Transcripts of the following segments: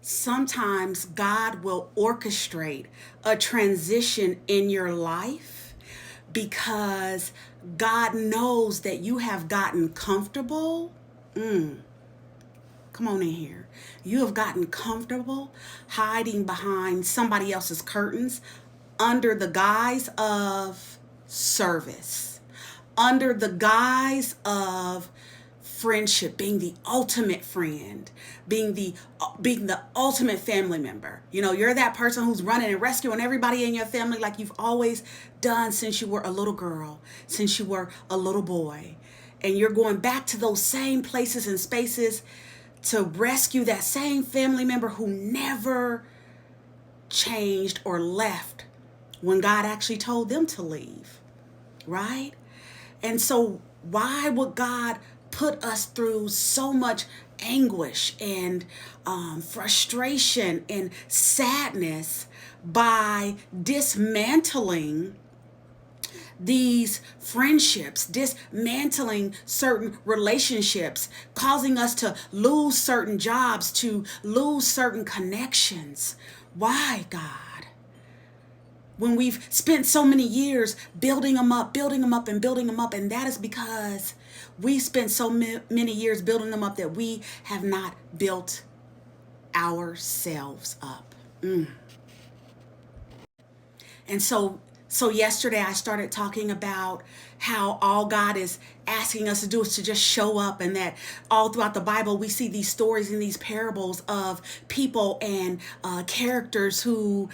sometimes God will orchestrate a transition in your life because God knows that you have gotten comfortable. Come on in here. You have gotten comfortable hiding behind somebody else's curtains under the guise of service, under the guise of friendship, being the ultimate friend, being the ultimate family member. You know, you're that person who's running and rescuing everybody in your family like you've always done since you were a little girl, since you were a little boy. And you're going back to those same places and spaces to rescue that same family member who never changed or left when God actually told them to leave, right? And so, why would God put us through so much anguish and frustration and sadness by dismantling these friendships, dismantling certain relationships, causing us to lose certain jobs, to lose certain connections? Why, God? When we've spent so many years building them up, building them up, and building them up. And that is because we spent so many years building them up that we have not built ourselves up. And so yesterday I started talking about how all God is asking us to do is to just show up, and that all throughout the Bible we see these stories and these parables of people and characters who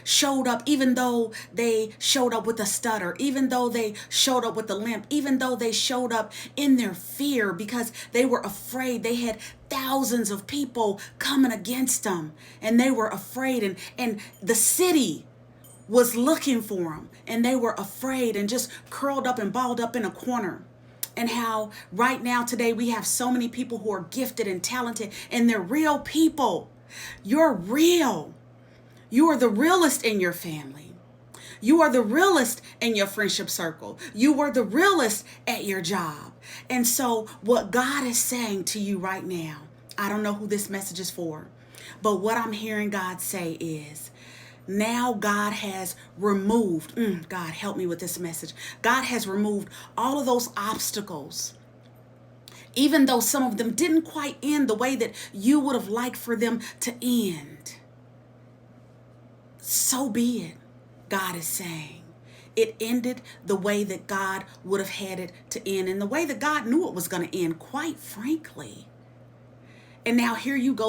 showed up, even though they showed up with a stutter, even though they showed up with a limp, even though they showed up in their fear because they were afraid. They had thousands of people coming against them and they were afraid, and the city was looking for them and they were afraid and just curled up and balled up in a corner. And how right now today we have so many people who are gifted and talented and they're real people. You're real. You are the realest in your family. You are the realest in your friendship circle. You are the realest at your job. And so what God is saying to you right now, I don't know who this message is for, but what I'm hearing God say is, now God has removed, God help me with this message. God has removed all of those obstacles, even though some of them didn't quite end the way that you would have liked for them to end. So be it, God is saying. It ended the way that God would have had it to end, and the way that God knew it was going to end, quite frankly. And now here you go